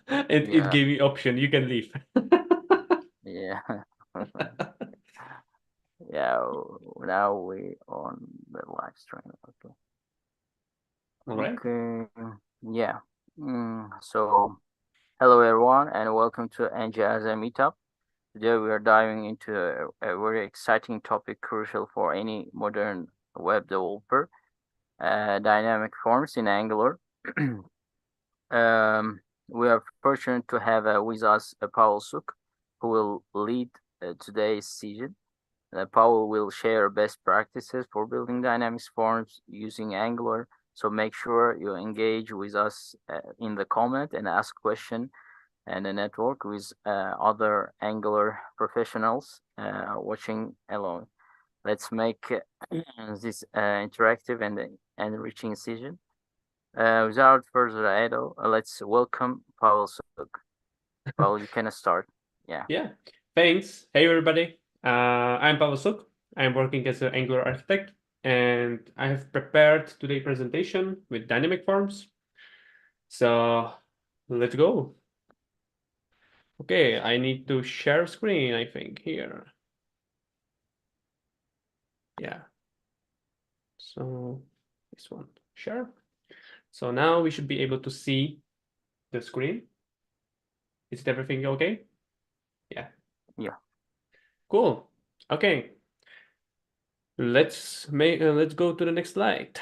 It Yeah, gave me option. You can leave. yeah, yeah. Now we on the live stream. Okay, All right. okay, yeah. So, hello everyone, and welcome to NG Asia Meetup. Today we are diving into a very exciting topic, crucial for any modern web developer: dynamic forms in Angular. Um, we are fortunate to have with us Pavel Suk, who will lead today's session. Paul will share best practices for building dynamics forms using Angular. So make sure you engage with us in the comment and ask question and network with other Angular professionals watching along. Let's make this interactive and enriching session. Without further ado, let's welcome Pavel Suk. Pavel, you can start. Yeah. Yeah. Thanks. Hey everybody. I'm Pavel Suk. I'm working as an Angular architect, and I have prepared today's presentation with dynamic forms. So let's go. Okay, I need to share screen, I think, here. Yeah. So this one, share. So now we should be able to see the screen. Is everything okay? Yeah. Yeah. Cool. Okay. Let's go to the next slide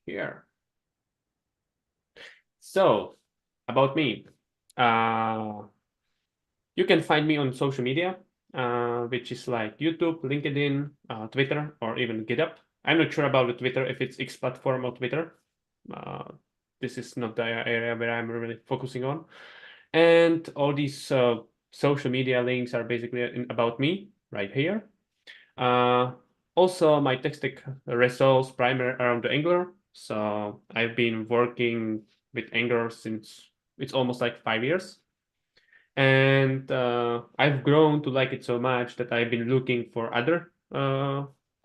here. So about me, uh, you can find me on social media, which is like YouTube, LinkedIn, Twitter, or even GitHub. I'm not sure about the Twitter if it's X platform or Twitter. Uh, this is not the area where I'm really focusing on. And all these social media links are basically about me right here. Uh, Also, my tech stack resolves primarily around the Angular. So I've been working with Angular since it's almost like 5 years. And I've grown to like it so much that I've been looking for other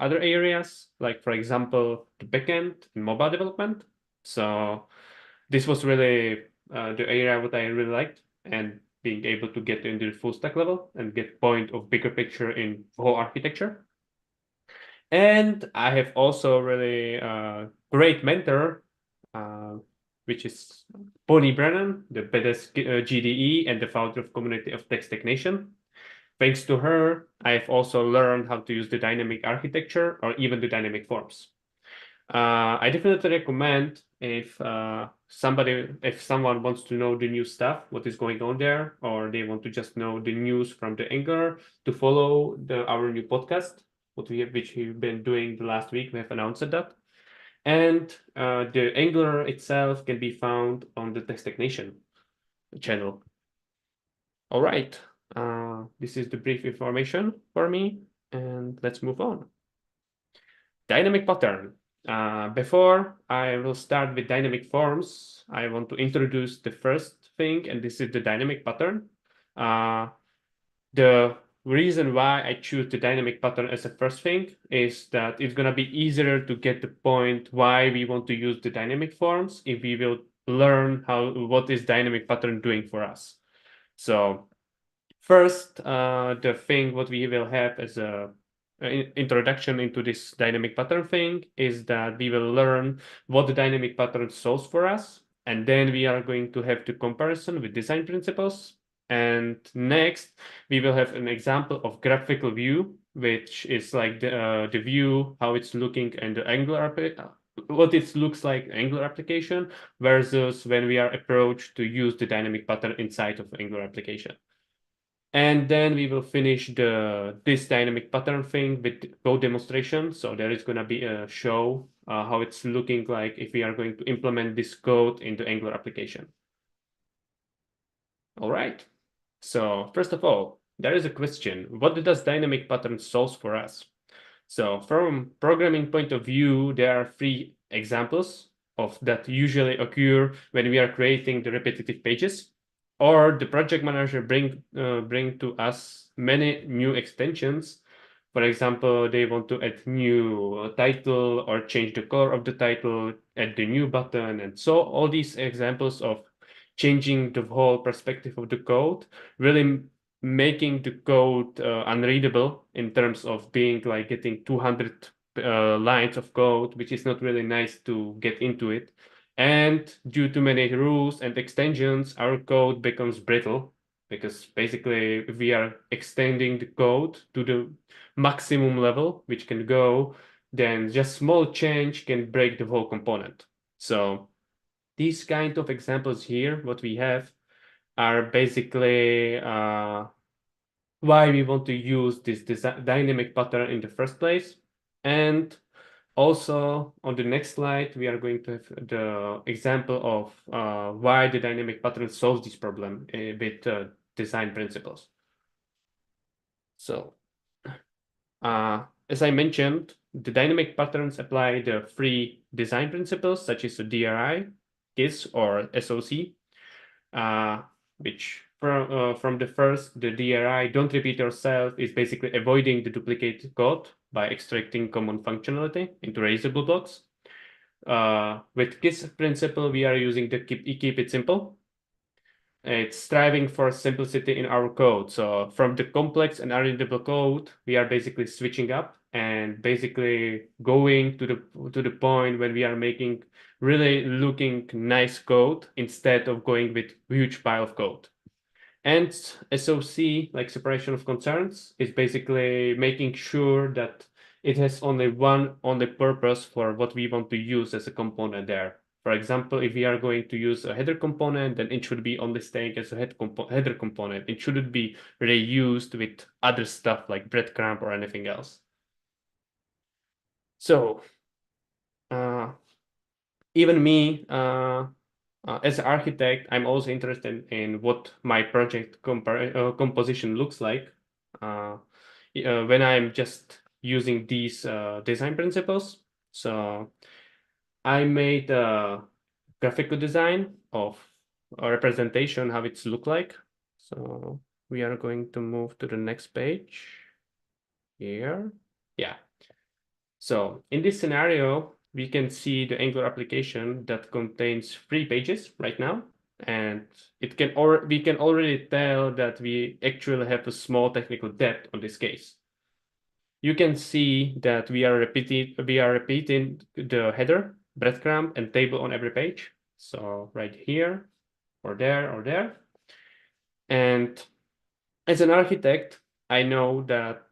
areas, like for example, the backend and mobile development. So this was really the area what I really liked, and being able to get into the full stack level and get point of bigger picture in whole architecture. And I have also really great mentor, uh, which is Bonnie Brennan, the best GDE and the founder of community of TechStack Nation. Thanks to her, I've also learned how to use the dynamic architecture or even the dynamic forms. I definitely recommend if someone wants to know the new stuff, what is going on there, or they want to just know the news from the Anchor, to follow our new podcast, which we've been doing the last week. We have announced that, and the Angular itself can be found on the Text Nation channel. All right, this is the brief information for me, and let's move on. Dynamic pattern. Before I will start with dynamic forms, I want to introduce the first thing, and this is the dynamic pattern. The reason why I choose the dynamic pattern as the first thing is that it's gonna be easier to get the point why we want to use the dynamic forms if we will learn what is dynamic pattern doing for us. So first, the thing what we will have as a introduction into this dynamic pattern thing is that we will learn what the dynamic pattern solves for us, and then we are going to have the comparison with design principles. And next, we will have an example of graphical view, which is like the view, how it's looking and the Angular what it looks like Angular application versus when we are approached to use the dynamic pattern inside of Angular application. And then we will finish this dynamic pattern thing with code demonstration. So there is going to be a show how it's looking like if we are going to implement this code in the Angular application. All right. So first of all, there is a question. What does dynamic pattern solve for us? So from programming point of view, there are three examples of that usually occur when we are creating the repetitive pages, or the project manager bring to us many new extensions. For example, they want to add new title or change the color of the title, add the new button, and so all these examples of changing the whole perspective of the code, really making the code unreadable in terms of being like getting 200 lines of code, which is not really nice to get into it. And due to many rules and extensions, our code becomes brittle because basically if we are extending the code to the maximum level, which can go, then just small change can break the whole component. So these kind of examples here, what we have, are basically why we want to use this dynamic pattern in the first place. And also on the next slide, we are going to have the example of why the dynamic pattern solves this problem with design principles. So as I mentioned, the dynamic patterns apply the free design principles such as the DRI, KISS, or SOC, which from the first, the DRI, don't repeat yourself, is basically avoiding the duplicate code by extracting common functionality into reusable blocks. With KISS principle, we are using the keep it simple. It's striving for simplicity in our code. So from the complex and unreadable code, we are basically switching up and basically going to the point when we are making really looking nice code instead of going with huge pile of code. And SOC, like separation of concerns, is basically making sure that it has only one only purpose for what we want to use as a component there. For example, if we are going to use a header component, then it should be only staying as a header component. It shouldn't be reused with other stuff like breadcrumb or anything else. So even me, as an architect, I'm also interested in what my project composition looks like when I'm just using these design principles. So I made a graphical design of a representation, how it's look like. So we are going to move to the next page here. Yeah. So in this scenario, we can see the Angular application that contains 3 pages right now. And we can already tell that we actually have a small technical debt on this case. You can see that we are repeating the header, breadcrumb, and table on every page. So right here, or there, or there. And as an architect, I know that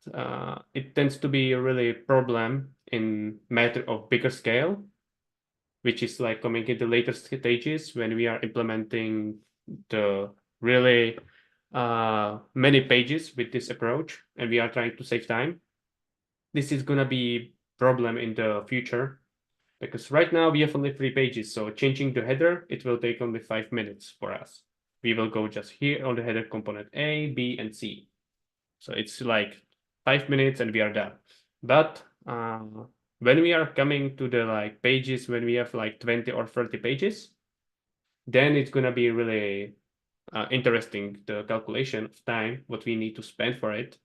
it tends to be a really problem in matter of bigger scale, which is like coming in the later stages when we are implementing the really many pages with this approach and we are trying to save time. This is gonna be problem in the future because right now we have only 3 pages. So changing the header, it will take only 5 minutes for us. We will go just here on the header component A, B, and C. So it's like 5 minutes and we are done. But when we are coming to the like pages, when we have like 20 or 30 pages, then it's gonna be really interesting, the calculation of time, what we need to spend for it.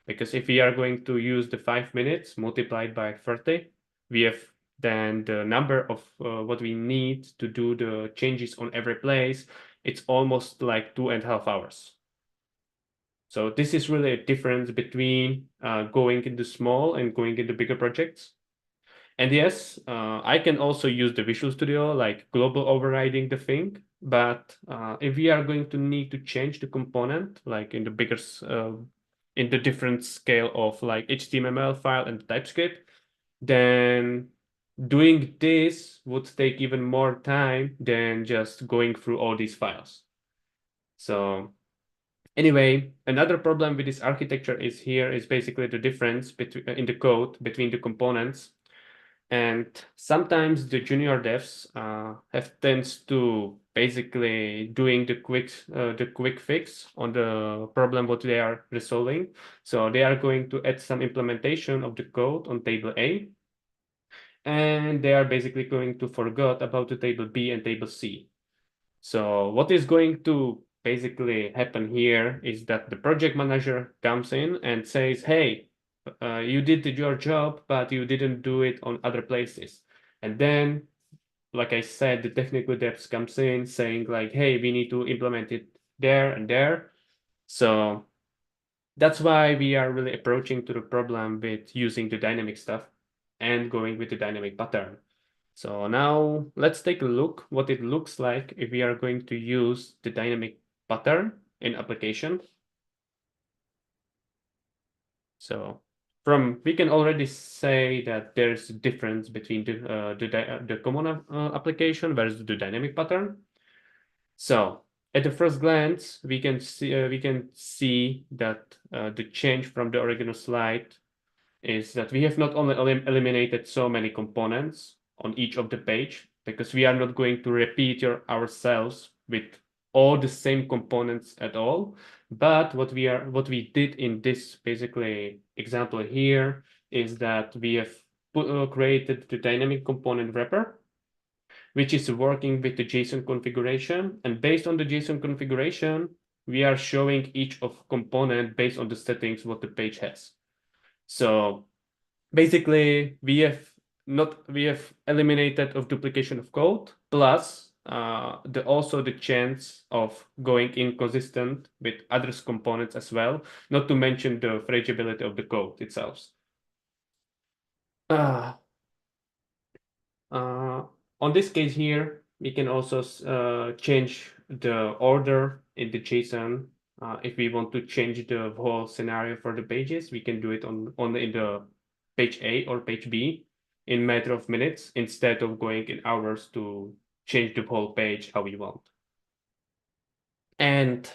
Because if we are going to use the 5 minutes multiplied by 30, we have then the number of what we need to do the changes on every place. It's almost like 2.5 hours. So this is really a difference between going into small and going into bigger projects. And yes, I can also use the Visual Studio, like global overriding the thing. But if we are going to need to change the component, like in the bigger, in the different scale of like HTML file and TypeScript, then doing this would take even more time than just going through all these files. So anyway, another problem with this architecture is basically the difference between in the code between the components. And sometimes the junior devs have tends to basically doing the quick fix on the problem what they are resolving. So they are going to add some implementation of the code on table A, and they are basically going to forget about the table B and table C. So what is going to basically happen here is that the project manager comes in and says, hey, you did your job, but you didn't do it on other places. And then like I said, the technical depth comes in saying like, hey, we need to implement it there and there. So that's why we are really approaching to the problem with using the dynamic stuff and going with the dynamic pattern. So now let's take a look what it looks like if we are going to use the dynamic pattern in application. So we can already say that there's a difference between the common application versus the dynamic pattern. So at the first glance, we can see that the change from the original slide is that we have not only eliminated so many components on each of the page, because we are not going to repeat ourselves with all the same components at all. But what we did in this basically example here is that we have created the dynamic component wrapper, which is working with the JSON configuration. And based on the JSON configuration, we are showing each of component based on the settings what the page has. So basically, we have eliminated of duplication of code, plus also the chance of going inconsistent with others components as well, not to mention the fragility of the code itself. Uh, on this case here, we can also change the order in the JSON. If we want to change the whole scenario for the pages, we can do it only in the page A or page B in matter of minutes instead of going in hours to change the whole page how we want. And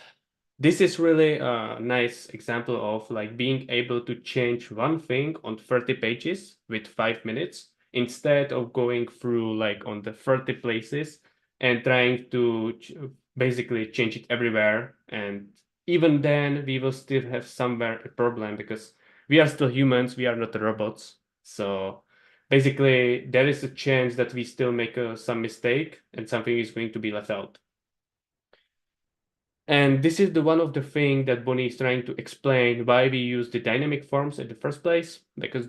this is really a nice example of like being able to change one thing on 30 pages with 5 minutes instead of going through like on the 30 places and trying to basically change it everywhere. And even then we will still have somewhere a problem because we are still humans, we are not robots. So basically there is a chance that we still make some mistake and something is going to be left out. And this is the one of the thing that Bonnie is trying to explain why we use the dynamic forms in the first place, because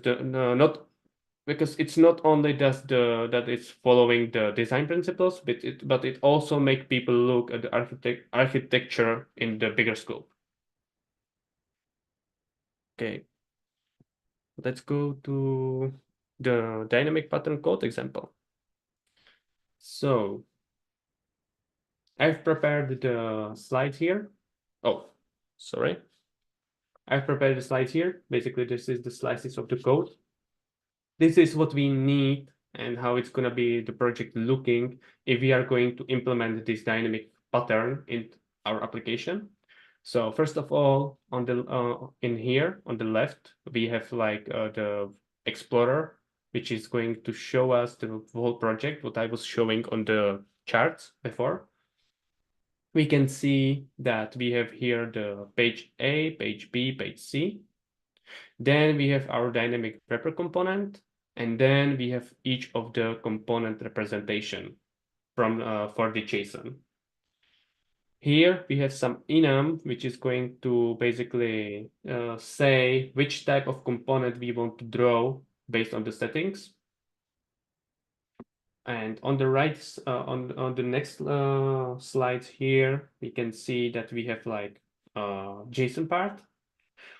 it's not only that it's following the design principles, but it also make people look at the architecture in the bigger scope. Okay, let's go to the dynamic pattern code example. So I've prepared the slide here. Oh, sorry. I've prepared the slides here. Basically, this is the slices of the code. This is what we need and how it's going to be the project looking if we are going to implement this dynamic pattern in our application. So first of all, on the in here on the left, we have like the Explorer, which is going to show us the whole project, what I was showing on the charts before. We can see that we have here the page A, page B, page C. Then we have our dynamic wrapper component, and then we have each of the component representation from for the JSON. Here we have some enum, which is going to basically say which type of component we want to draw based on the settings. And on the right, on the next slide here, we can see that we have like JSON part,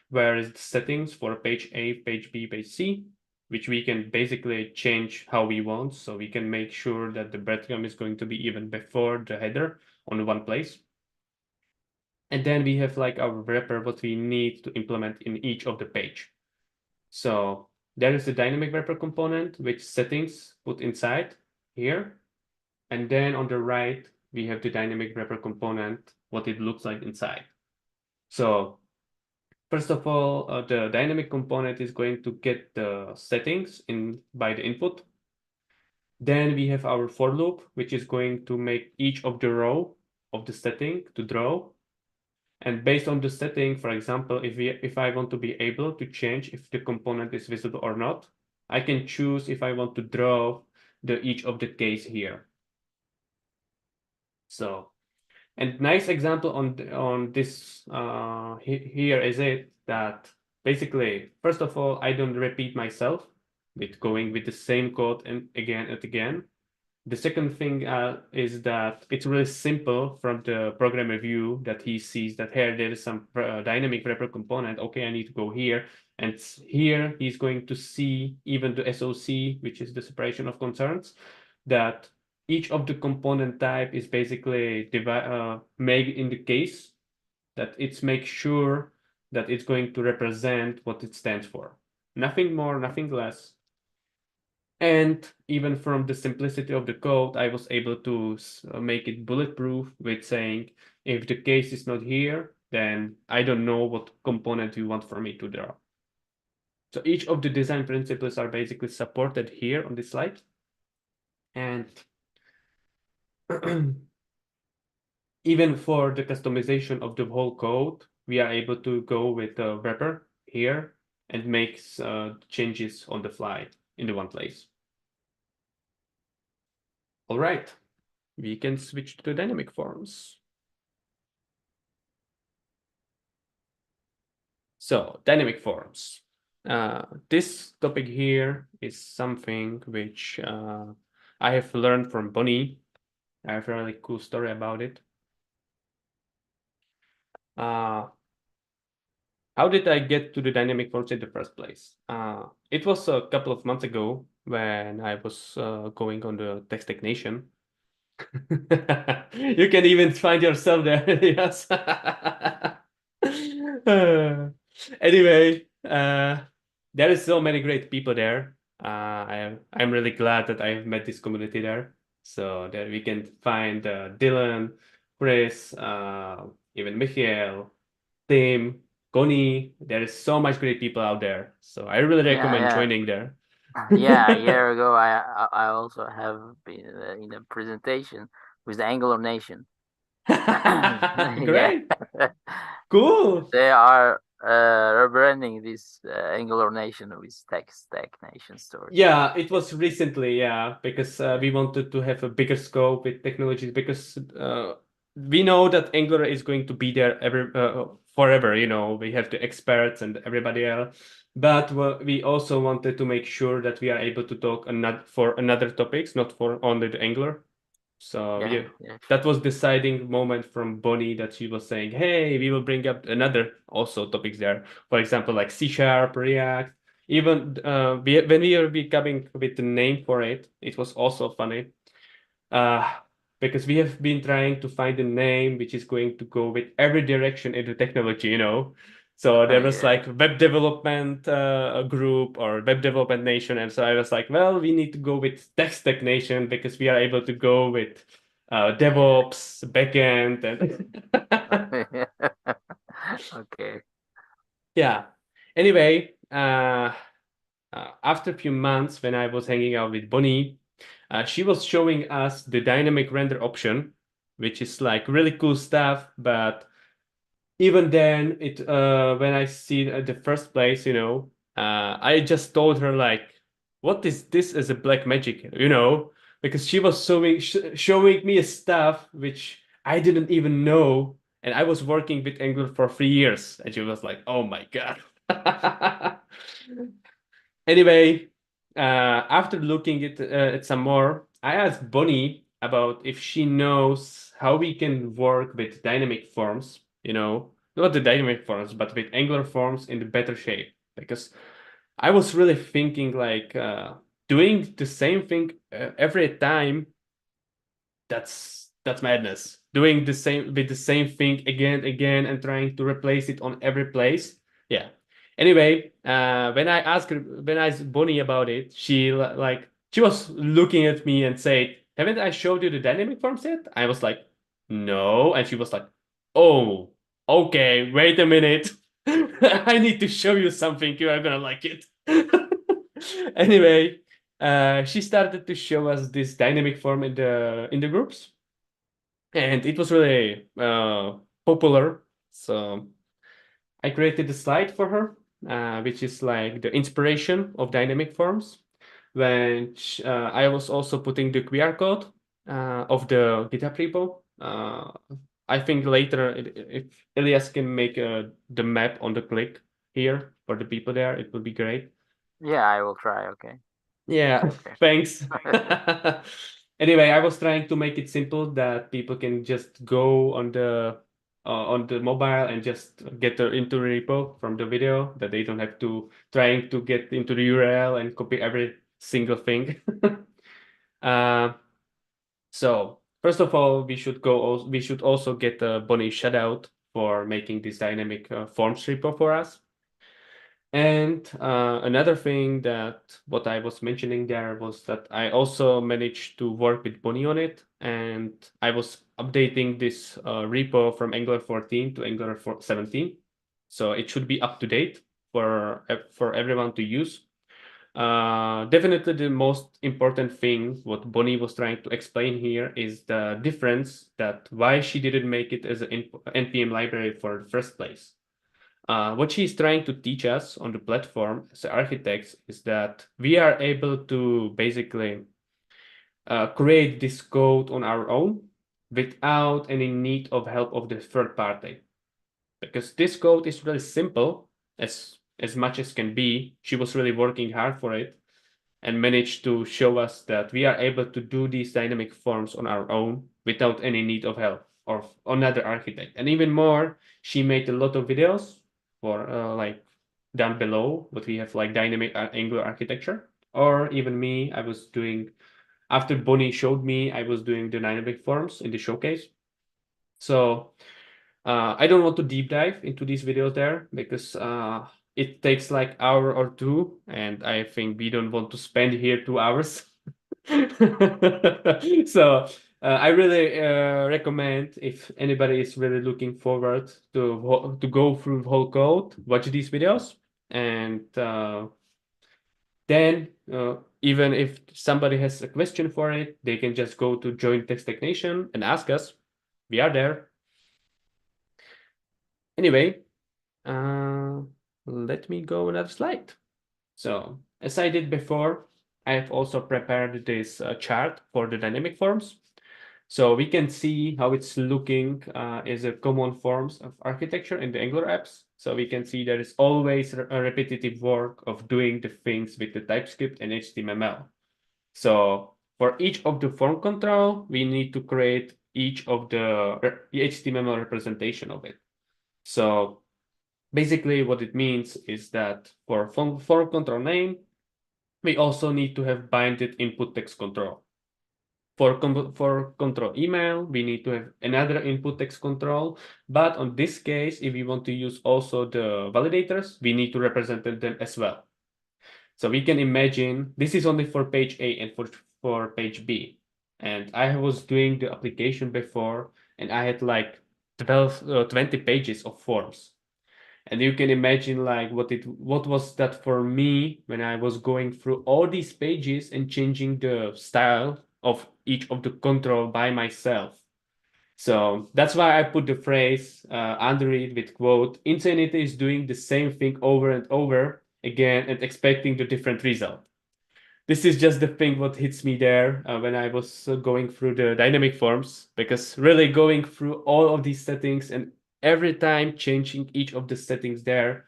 where is the settings for page A, page B, page C, which we can basically change how we want. So we can make sure that the breadcrumb is going to be even before the header on one place. And then we have like our wrapper, what we need to implement in each of the page. So there is the dynamic wrapper component, which settings put inside here. And then on the right, we have the dynamic wrapper component, what it looks like inside. So first of all, the dynamic component is going to get the settings by the input. Then we have our for loop, which is going to make each of the row of the setting to draw. And based on the setting, for example, if I want to be able to change if the component is visible or not, I can choose if I want to draw each of the case here. So, and nice example on this here is it that basically, first of all, I don't repeat myself with going with the same code and again and again. The second thing is that it's really simple from the programmer view that he sees that here there is some dynamic wrapper component. Okay, I need to go here. And here he's going to see even the SOC, which is the separation of concerns, that each of the component type is basically made in the case that it's make sure that it's going to represent what it stands for. Nothing more, nothing less. And even from the simplicity of the code, I was able to make it bulletproof with saying, if the case is not here, then I don't know what component you want for me to draw. So each of the design principles are basically supported here on this slide. And even for the customization of the whole code, we are able to go with a wrapper here and make changes on the fly in the one place. All right, we can switch to dynamic forms. So dynamic forms. This topic here is something which I have learned from Bonnie. I have a really cool story about it. How did I get to the dynamic forms in the first place? It was a couple of months ago when I was going on the Text Tech Nation. You can even find yourself there, yes. Anyway, there is so many great people there. I'm really glad that I have met this community there. So that we can find Dylan, Chris, even Michael, Tim, Connie. There is so much great people out there. So I really recommend Yeah, joining there. yeah. A year ago, I also have been in a presentation with the Angular Nation. Yeah, Great. Cool. they are rebranding this Angular Nation with Tech Stack Nation story. Yeah, it was recently, yeah, because we wanted to have a bigger scope with technologies because we know that Angular is going to be there forever, you know, we have the experts and everybody else. But we also wanted to make sure that we are able to talk for another topics, not for only the Angular. So Yeah, yeah, yeah, that was deciding moment from Bonnie that she was saying, hey, we will bring up another also topics there. For example, like C#, React. Even when we were coming with the name for it, it was also funny. Uh, because we have been trying to find a name which is going to go with every direction in the technology, you know. So there was yeah, like web development group or web development nation, and so I was like, well, we need to go with tech nation because we are able to go with yeah. DevOps, backend, and Okay. yeah. Anyway, after a few months when I was hanging out with Bonnie, she was showing us the dynamic render option, which is like really cool stuff. But even then, when I see it at the first place, you know, I just told her like, "What is this as a black magic?" You know, because she was showing me stuff which I didn't even know, and I was working with Angular for 3 years, and she was like, "Oh my god." Anyway, after looking at some more, I asked Bonnie about if she knows how we can work with dynamic forms, you know, not the dynamic forms, but with Angular forms in the better shape. Because I was really thinking like doing the same thing every time, that's madness. Doing the same with the same thing again and trying to replace it on every place. Yeah. Anyway, when I asked Bonnie about it, she was looking at me and said, "Haven't I showed you the dynamic forms yet?" I was like, "No," and she was like, "Oh, okay, wait a minute. I need to show you something. You are gonna like it." Anyway, she started to show us this dynamic form in the groups, and it was really popular. So I created a slide for her, which is like the inspiration of dynamic forms. When I was also putting the QR code of the GitHub repo. I think later, if Elias can make the map on the click here for the people there, it would be great. Yeah, I will try. Okay. Yeah, Okay. thanks. Anyway, I was trying to make it simple that people can just go on the mobile and just get into the repo from the video, that they don't have to trying to get into the URL and copy every single thing. uh, so first of all, we should also get a Bonnie shout out for making this dynamic forms repo for us. And another thing that what I was mentioning there was that I also managed to work with Bonnie on it, and I was updating this repo from Angular 14 to Angular 17, so it should be up to date for everyone to use. Definitely the most important thing what Bonnie was trying to explain here is the difference that why she didn't make it as an NPM library for the first place. What she's trying to teach us on the platform as architects is that we are able to basically create this code on our own without any need of help of the third party. Because this code is really simple as much as can be. She was really working hard for it and managed to show us that we are able to do these dynamic forms on our own without any need of help or another architect. And even more, she made a lot of videos for like down below, but we have like dynamic Angular architecture. Or even me, I was doing, after Bonnie showed me, I was doing the dynamic forms in the showcase. So I don't want to deep dive into these videos there because it takes like hour or two, and I think we don't want to spend here 2 hours. So I really recommend if anybody is really looking forward to go through the whole code, watch these videos, and then even if somebody has a question for it, they can just go to Join Text Tech Nation and ask us. We are there. Anyway, let me go another slide. So as I did before, I have also prepared this chart for the dynamic forms. So we can see how it's looking as a common forms of architecture in the Angular apps. So we can see there is always a repetitive work of doing the things with the TypeScript and HTML. So for each of the form control, we need to create each of the HTML representation of it. So basically what it means is that for form control name, we also need to have binded input text control. For control email, we need to have another input text control. But on this case, if we want to use also the validators, we need to represent them as well. So we can imagine this is only for page A and for page B. And I was doing the application before, and I had like 20 pages of forms. And you can imagine like what was that for me when I was going through all these pages and changing the style of each of the control by myself. So that's why I put the phrase under it with quote, Insanity is doing the same thing over and over again and expecting the different result. This is just the thing what hits me there when I was going through the dynamic forms, because really going through all of these settings and every time changing each of the settings there,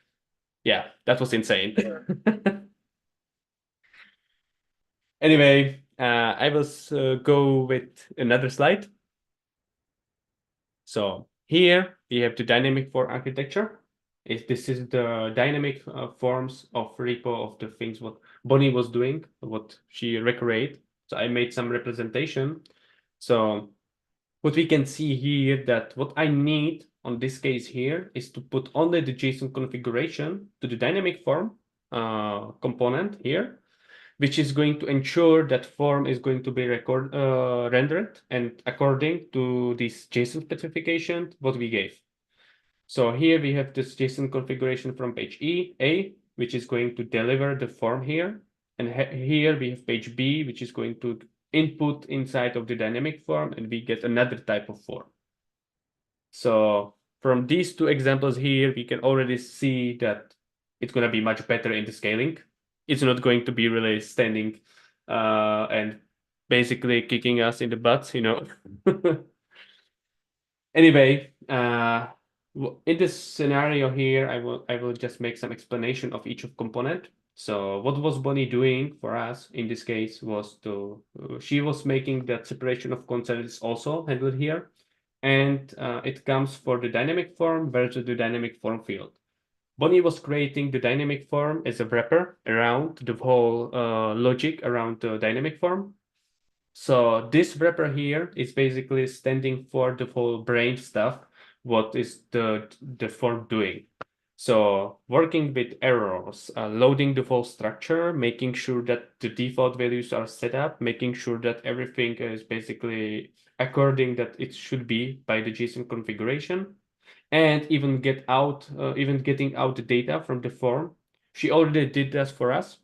yeah, that was insane. Anyway, I will go with another slide. So here we have the dynamic for architecture. This is the dynamic forms of repo of the things what Bonnie was doing, what she recreated. So I made some representation. So what we can see here that what I need on this case here is to put only the JSON configuration to the dynamic form component here, which is going to ensure that form is going to be rendered and according to this JSON specification what we gave. So here we have this JSON configuration from page A, which is going to deliver the form here. And here we have page B, which is going to input inside of the dynamic form, and we get another type of form. So from these two examples here, we can already see that it's going to be much better in the scaling. It's not going to be really standing and basically kicking us in the butts, you know. Anyway, in this scenario here, I will just make some explanation of each of component. So what was Bonnie doing for us in this case was she was making that separation of concerns also handled here. And it comes for the dynamic form versus the dynamic form field. Bonnie was creating the dynamic form as a wrapper around the whole logic around the dynamic form. So this wrapper here is basically standing for the whole brain stuff. What is the form doing? So working with errors, loading the whole structure, making sure that the default values are set up, making sure that everything is basically according that it should be by the JSON configuration, and even getting out the data from the form. She already did that for us.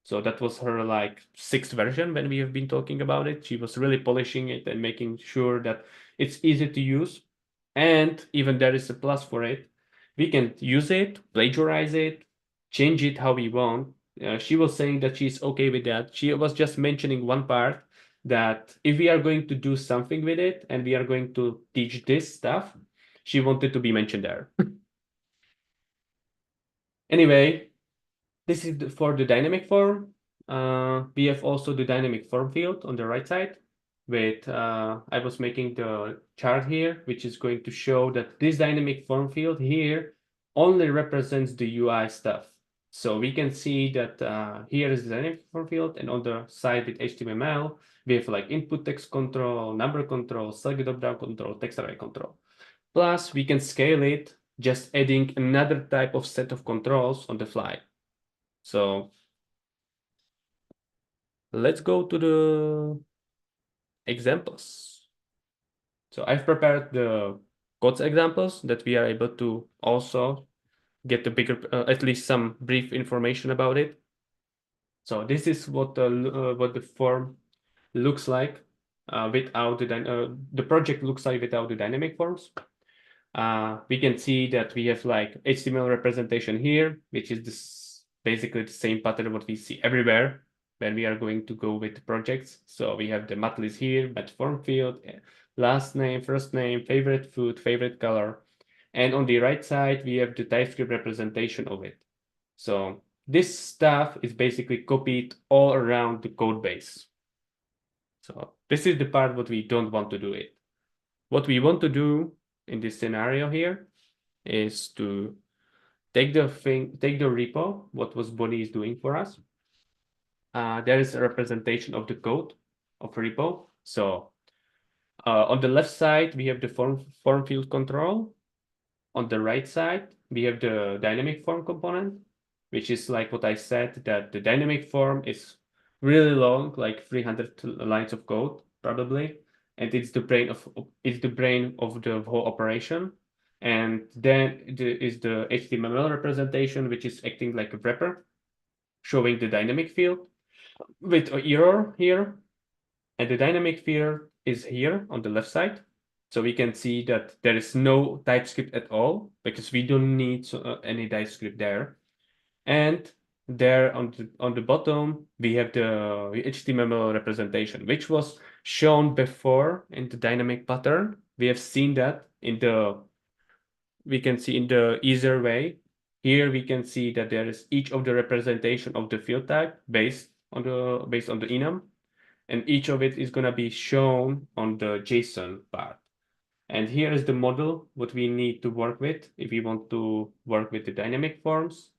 So that was her like sixth version when we have been talking about it. She was really polishing it and making sure that it's easy to use. And even there is a plus for it. We can use it, plagiarize it, change it how we want. She was saying that she's okay with that. She was just mentioning one part that if we are going to do something with it and we are going to teach this stuff, she wanted to be mentioned there. Anyway, this is for the dynamic form. We have also the dynamic form field on the right side. I was making the chart here, which is going to show that this dynamic form field here only represents the UI stuff. So we can see that here is the dynamic form field, and on the side with HTML, we have like input text control, number control, select drop-down control, text array control. Plus, we can scale it just adding another type of set of controls on the fly. So let's go to the examples. So I've prepared the code examples that we are able to also get the bigger, at least some brief information about it. So this is what the form looks like without the project looks like without the dynamic forms. We can see that we have like HTML representation here, which is basically the same pattern what we see everywhere when we are going to go with projects. So we have the mat list here, match form field, last name, first name, favorite food, favorite color. And on the right side, we have the TypeScript representation of it. So this stuff is basically copied all around the code base. So this is the part what we don't want to do it. What we want to do in this scenario here is to take the repo, what was Bonnie is doing for us. There is a representation of the code of repo. So on the left side, we have the form field control. On the right side, we have the dynamic form component, which is like what I said, that the dynamic form is really long, like 300 lines of code, probably. And it's the brain of the whole operation. And then is the HTML representation, which is acting like a wrapper, showing the dynamic field with an error here. And the dynamic field is here on the left side. So we can see that there is no TypeScript at all because we don't need any TypeScript there. And there on the bottom, we have the HTML representation, which was shown before in the dynamic pattern. We have seen that we can see in the easier way. Here we can see that there is each of the representation of the field type based on the enum, and each of it is gonna be shown on the JSON part. And here is the model what we need to work with if we want to work with the dynamic forms.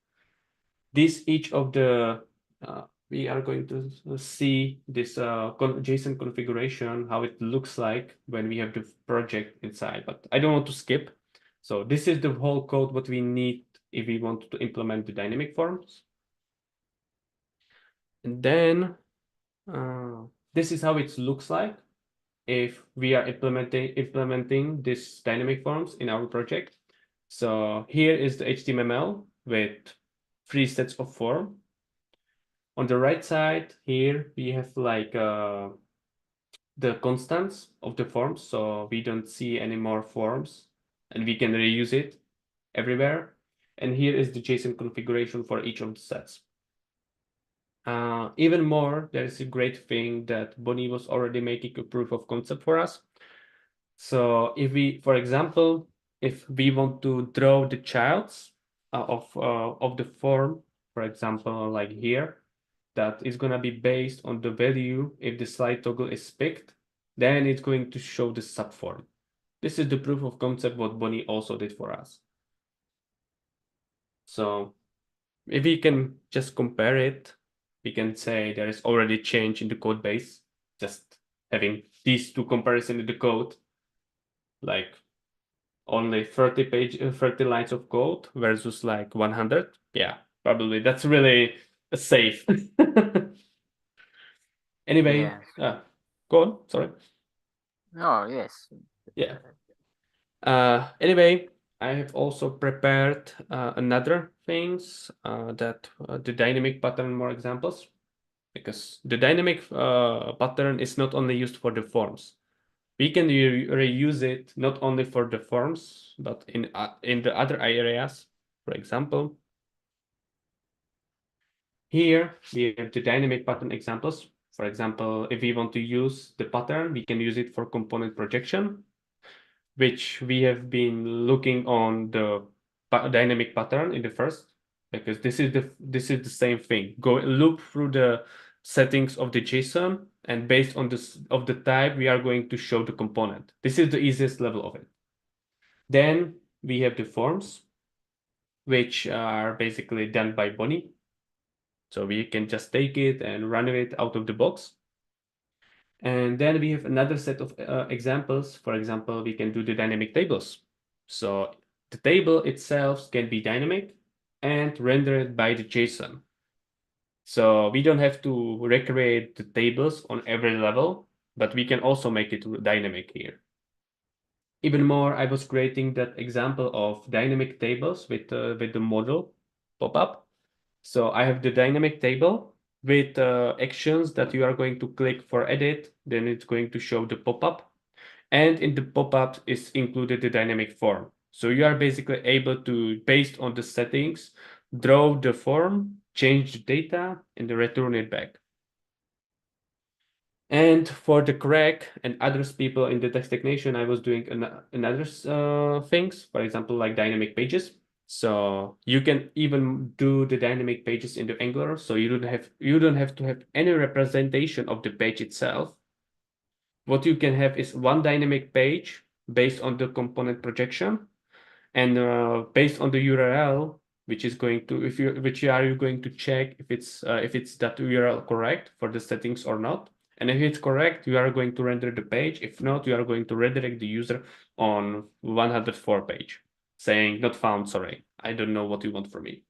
Each of the we are going to see this JSON configuration, how it looks like when we have the project inside, but I don't want to skip. So this is the whole code what we need if we want to implement the dynamic forms. And then this is how it looks like if we are implementing this dynamic forms in our project. So here is the HTML with 3 sets of form. On the right side here, we have like the constants of the forms. So we don't see any more forms and we can reuse it everywhere. And here is the JSON configuration for each of the sets. Even more, there is a great thing that Bonnie was already making a proof of concept for us. So if we, for example, if we want to draw the childs of the form for example, like here, that is gonna be based on the value. If the slide toggle is picked, then it's going to show the subform. This is the proof of concept what Bonnie also did for us. So if we can just compare it, we can say there is already change in the code base, just having these two comparisons in the code, like only 30 lines of code versus like 100. Yeah, probably that's really safe. Anyway, Yes. go on, sorry. Oh, yes. Yeah. Anyway, I have also prepared another things that the dynamic pattern more examples, because the dynamic pattern is not only used for the forms. We can reuse it not only for the forms, but in the other areas. For example, here we have the dynamic pattern examples. For example, if we want to use the pattern, we can use it for component projection, which we have been looking on the dynamic pattern in the first, because this is the same thing. Go loop through the settings of the JSON, and based on this of the type, we are going to show the component. This is the easiest level of it. Then we have the forms, which are basically done by Bonnie. So we can just take it and run it out of the box. And then we have another set of examples. For example, we can do the dynamic tables. So the table itself can be dynamic and rendered by the JSON. So we don't have to recreate the tables on every level, but we can also make it dynamic here. Even more, I was creating that example of dynamic tables with the model pop-up. So I have the dynamic table with actions that you are going to click for edit, then it's going to show the pop-up. And in the pop-up is included the dynamic form. So you are basically able to, based on the settings, draw the form, change the data, and return it back. And for the crack and others people in the text technician, I was doing another things, for example, like dynamic pages. So you can even do the dynamic pages in the Angular. So you don't have to have any representation of the page itself. What you can have is one dynamic page based on the component projection, and based on the URL, which is going to which are you going to check if it's that URL correct for the settings or not. And if it's correct, you are going to render the page. If not, you are going to redirect the user on 104 page, saying not found, sorry, I don't know what you want from me.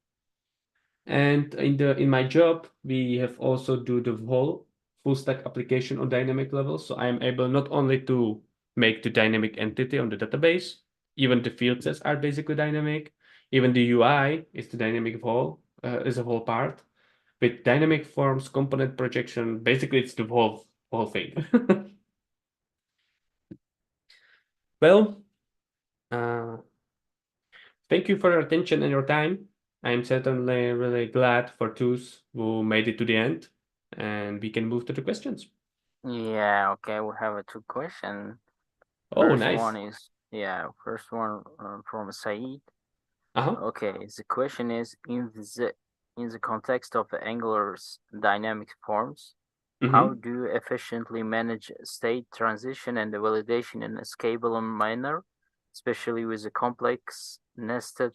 And in my job, we have also do the whole full stack application on dynamic level. So I'm able not only to make the dynamic entity on the database, even the field sets are basically dynamic. Even the UI is the dynamic whole, is a whole part. With dynamic forms, component projection, basically it's the whole thing. Well, uh, thank you for your attention and your time. I'm certainly really glad for those who made it to the end, and we can move to the questions. Yeah, okay, we have a two question. Oh, nice. First one from Saeed. Uh-huh. Okay, the question is in the context of the Angular's dynamic forms, how Mm-hmm. do you efficiently manage state transition and the validation in a scalable manner, especially with the complex nested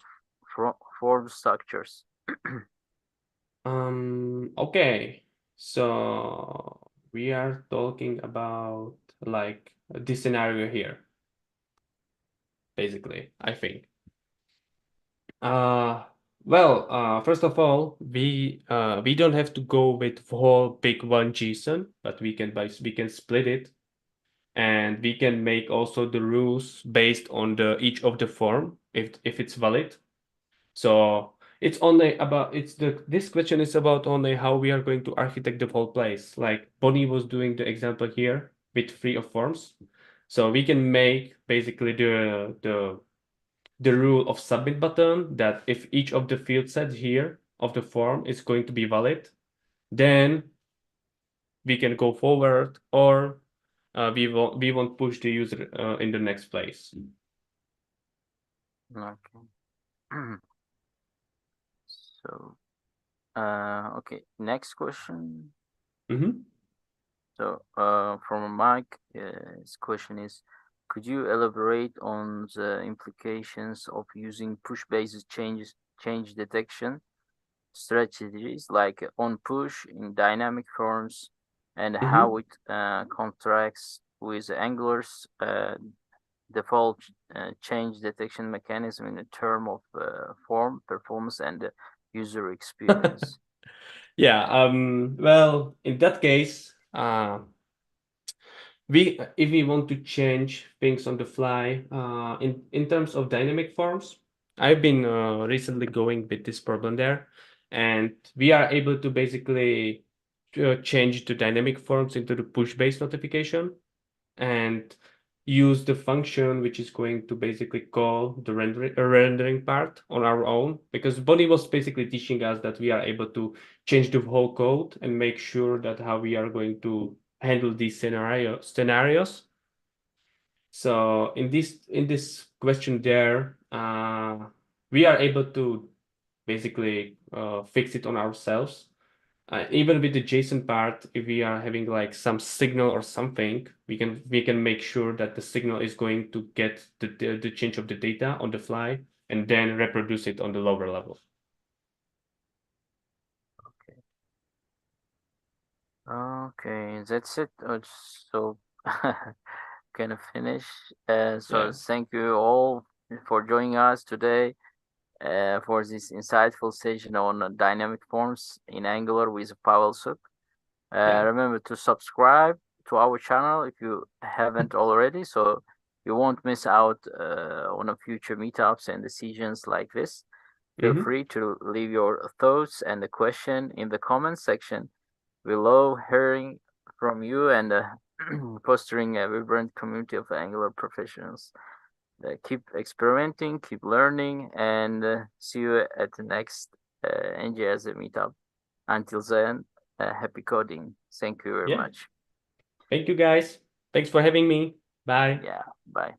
form structures? Okay. So we are talking about like this scenario here, basically, I think. Uh, first of all, we don't have to go with whole big one JSON, but we can split it, and we can make also the rules based on the each of the form if it's valid. So it's only about this question is about only how we are going to architect the whole place. Like Bonnie was doing the example here with three of forms. So we can make basically the rule of submit button that if each of the field sets here of the form is going to be valid, then we can go forward, or we won't push the user in the next place. Okay. So Okay, next question. Mm-hmm. So, from Mike, his question is, could you elaborate on the implications of using push-based change detection strategies like on push in dynamic forms and how Mm-hmm. it contracts with Angular's default change detection mechanism in the term of form, performance, and user experience? Yeah, well, in that case, we if we want to change things on the fly, in terms of dynamic forms, I've been recently going with this problem there, and we are able to basically change the dynamic forms into the push-based notification and use the function which is going to basically call the rendering part on our own, because Bonnie was basically teaching us that we are able to change the whole code and make sure that how we are going to handle these scenarios. So in this question there, we are able to basically fix it on ourselves. Even with the JSON part, if we are having like some signal or something, we can make sure that the signal is going to get the change of the data on the fly and then reproduce it on the lower level. Okay, that's it. So gonna finish. So Yeah, thank you all for joining us today for this insightful session on dynamic forms in Angular with Pavel Suk. yeah. Remember to subscribe to our channel if you haven't already, so you won't miss out on a future meetups and decisions like this. Feel Mm-hmm. free to leave your thoughts and the question in the comments section. We love hearing from you and fostering a vibrant community of Angular professionals. Keep experimenting, keep learning, and see you at the next NG Asia Meetup. Until then, happy coding. Thank you very Yeah. much. Thank you guys. Thanks for having me. Bye. Yeah, bye.